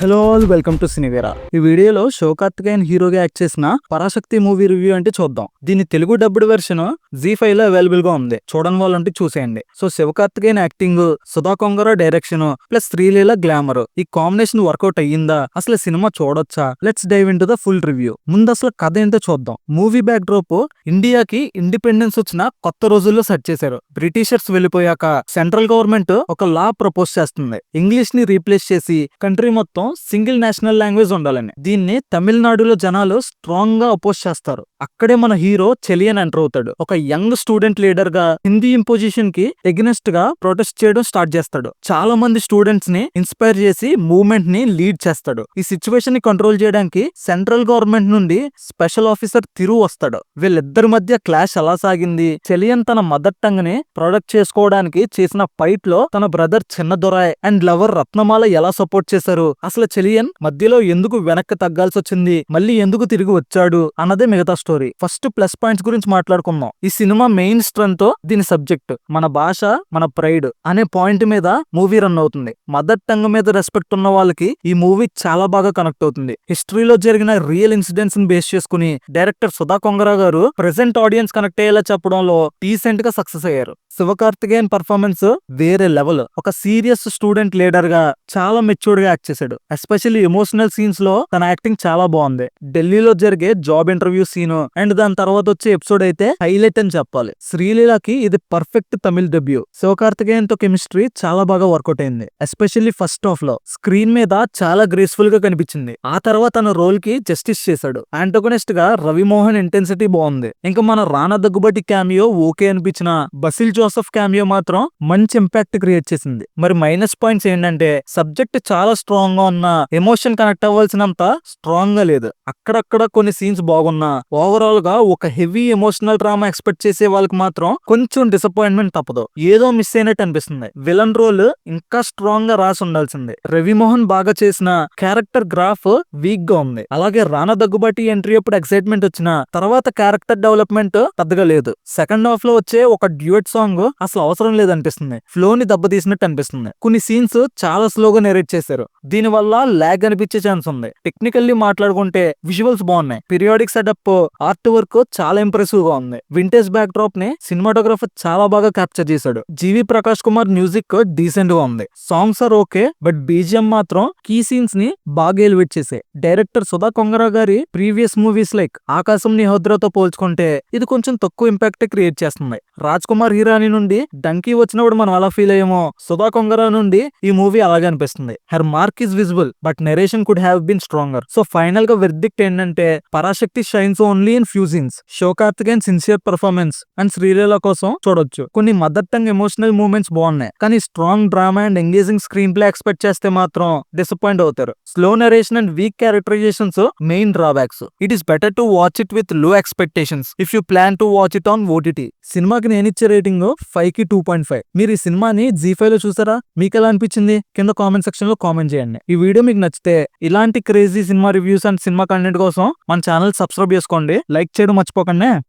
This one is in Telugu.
Hello all welcome to Cinevera. ఈ వీడియోలో శివకార్తికేయన్ హీరోగా యాక్ట్ చేసిన పరాశక్తి మూవీ రివ్యూ అంటే చూద్దాం. దీని తెలుగు డబ్బుడ్ వెర్షన్ ZEE5 లో అవైలబుల్ గా ఉంది, చూడని వాళ్ళంటే చూసేయండి. So Sivakarthikeyan acting, Sudha Kongara direction plus Sreeleela glamour, ఈ కాంబినేషన్ వర్కౌట్ అయ్యిందా, అసలు సినిమా చూడొచ్చా? Let's dive into the full review. ముందు అసలు కథ ఏంటో చూద్దాం. మూవీ బ్యాక్ డ్రాప్ ఇండియాకి ఇండిపెండెన్స్ వచ్చిన కొత్త రోజుల్లో సెట్ చేశారు. బ్రిటిషర్స్ వెళ్ళిపోయాక సెంట్రల్ గవర్నమెంట్ ఒక లా ప్రపోజ్ చేస్తుంది, ఇంగ్లీష్ ని రీప్లేస్ చేసి కంట్రీ మొత్తం సింగిల్ నేషనల్ లాంగ్వేజ్ ఉండాలని. దీన్ని తమిళనాడులో జనాలు స్ట్రాంగ్ గా అపోజ్ చేస్తారు. అక్కడే మన హీరో చెలియన్ ఎంటర్ అవుతాడు. ఒక యంగ్ స్టూడెంట్ లీడర్ గా హిందీ ఇంపోజిషన్ కి ఎగ్నెస్ట్ గా ప్రొటెస్ట్ చేయడం స్టార్ట్ చేస్తాడు. చాలా మంది స్టూడెంట్స్ ని ఇన్స్పైర్ చేసి మూవ్మెంట్ ని లీడ్ చేస్తాడు. ఈ సిచ్యువేషన్ ని కంట్రోల్ చేయడానికి సెంట్రల్ గవర్నమెంట్ నుండి స్పెషల్ ఆఫీసర్ తిరు వస్తాడు. వీళ్ళిద్దరి మధ్య క్లాష్ ఎలా సాగింది, చెలియన్ తన మదర్ టంగ్ ని ప్రొడక్ట్ చేసుకోవడానికి చేసిన ఫైట్ లో తన బ్రదర్ చిన్న దొరాయ్ అండ్ లవర్ రత్నమాల ఎలా సపోర్ట్ చేశారు, అసలు చెలియన్ మధ్యలో ఎందుకు వెనక్కి తగ్గాల్సి వచ్చింది, మళ్ళీ ఎందుకు తిరిగి వచ్చాడు అన్నదే మిగతా స్టోరీ. ఫస్ట్ ప్లస్ పాయింట్స్ గురించి మాట్లాడుకుందాం. ఈ సినిమా మెయిన్ స్ట్రెంత్ దీని సబ్జెక్ట్, మన భాష మన ప్రైడ్ అనే పాయింట్ మీద మూవీ రన్ అవుతుంది. మదర్ టంగ్ మీద రెస్పెక్ట్ ఉన్న వాళ్ళకి ఈ మూవీ చాలా బాగా కనెక్ట్ అవుతుంది. హిస్టరీలో జరిగిన రియల్ ఇన్సిడెంట్స్ ని బేస్ చేసుకుని డైరెక్టర్ సుధా కొంగర గారు ప్రెసెంట్ ఆడియన్స్ కనెక్ట్ అయ్యేలా చెప్పడంలో డీసెంట్ గా సక్సెస్ అయ్యారు. శివకార్తికేయన్ పర్ఫార్మెన్స్ వేరే లెవెల్. ఒక సీరియస్ స్టూడెంట్ లీడర్ గా చాలా మెచ్యూర్డ్ గా యాక్ట్ చేశాడు. ఎస్పెషల్లీ ఎమోషనల్ సీన్స్ లో తన యాక్టింగ్ చాలా బాగుంది. ఢిల్లీలో జరిగే జాబ్ ఇంటర్వ్యూ సీన్ అండ్ దాని తర్వాత వచ్చే ఎపిసోడ్ అయితే హైలైట్ అని చెప్పాలి. శ్రీలీలకి ఇది పర్ఫెక్ట్ తమిళ్ డెబ్యూ. శివకార్తికేయన్ తో కెమిస్ట్రీ చాలా బాగా వర్కౌట్ అయింది. ఎస్పెషల్లీ ఫస్ట్ హాఫ్ లో స్క్రీన్ మీద చాలా గ్రేస్ఫుల్ గా కనిపించింది. ఆ తర్వాత తన రోల్ కి జస్టిస్ చేశాడు. యాంటోగనిస్ట్ గా రవి మోహన్ ఇంటెన్సిటీ బాగుంది. ఇంకా మన రానా దగ్గుబాటి క్యామియో ఓకే అనిపించిన బసిల్ జోసెఫ్ క్యామియో మాత్రం మంచి ఇంపాక్ట్ క్రియేట్ చేసింది. మరి మైనస్ పాయింట్స్ ఏంటంటే సబ్జెక్ట్ చాలా స్ట్రాంగ్ గా ఉన్న ఎమోషన్ కనెక్ట్ అవ్వాల్సినంత స్ట్రాంగ్ గా లేదు. అక్కడక్కడ కొన్ని సీన్స్ బాగున్నా ఓవరాల్ గా ఒక హెవీ ఎమోషనల్ డ్రామా ఎక్స్పెక్ట్ చేసే వాళ్ళకి మాత్రం కొంచెం డిసప్పాయింట్మెంట్ తప్పదు. ఏదో మిస్ అయినట్టు అనిపిస్తుంది. విలన్ రోల్ ఇంకా స్ట్రాంగ్ గా రాసి ఉండాల్సింది. రవి మోహన్ బాగా చేసిన క్యారెక్టర్ గ్రాఫ్ వీక్ గా ఉంది. అలాగే రానా దగ్గుబాటి ఎంట్రీ అప్పుడు ఎక్సైట్మెంట్ వచ్చిన తర్వాత క్యారెక్టర్ డెవలప్మెంట్ పెద్దగా లేదు. సెకండ్ హాఫ్ లో వచ్చే ఒక డ్యూయట్ సాంగ్ అసలు అవసరం లేదనిపిస్తుంది. ఫ్లో ని దెబ్బతీసినట్టు అనిపిస్తుంది. కొన్ని సీన్స్ చాలా స్లోగా నెరేట్ చేశారు. దీని వల్ల లాగ్ అనిపించే ఛాన్స్ ఉంది. టెక్నికల్లీ మాట్లాడుకుంటే విజువల్స్ బాగున్నాయి. పీరియాడిక్ సెటప్, ఆర్ట్ వర్క్ చాలా ఇంప్రెసివ్ గా ఉంది. వింటేజ్ బ్యాక్ డ్రాప్ ని సినిమాటోగ్రాఫర్ చాలా బాగా క్యాప్చర్ చేశాడు. జీవి ప్రకాష్ కుమార్ మ్యూజిక్ డీసెంట్ గా ఉంది. Songs are okay, but BGM మాత్రం కీ సీన్స్ ని బాగా ఎలివేట్ చేసాయి. డైరెక్టర్ సుధా కొంగర గారి ప్రీవియస్ మూవీస్ లైక్ ఆకాశం నిహోద్రతో పోల్చుకుంటే ఇది కొంచెం తక్కువ ఇంపాక్ట్ క్రియేట్ చేస్తుంది. రాజ్ కుమార్ హీరాని నుండి డంకీ వచ్చినప్పుడు మనం అలా ఫీల్ అయ్యామో, సుధా కొంగర నుండి ఈ మూవీ అలాగే అనిపిస్తుంది. Her mark is visible but narration could have been stronger. So final గా వెర్డిక్ట్ ఏంటంటే Parasakthi shines only in few scenes. Sivakarthikeyan sincere performance and Sreeleela కోసం చూడొచ్చు. కొన్ని మదర్ టంగ్ ఎమోషనల్ మూమెంట్స్ బాగున్నాయి, కానీ strong drama and engaging screenplay expect చేస్తే మాత్రం డిసప్పాయింట్ అవుతారు. Slow narration and weak characterisations main drawbacks. It is better to watch it with low expectations if you plan to watch it on OTT. సినిమాకి నేను ఇచ్చే రేటింగ్ 5 కి 2.5. మీరు ఈ సినిమాని ZEE5 లో చూసారా? మీకు ఎలా అనిపించింది కింద కామెంట్ సెక్షన్ లో కామెంట్ చేయండి. ఈ వీడియో మీకు నచ్చితే ఇలాంటి crazy cinema reviews and cinema content కోసం మన ఛానల్ సబ్స్క్రైబ్ చేసుకోండి. లైక్ చేయడం మర్చిపోకండి.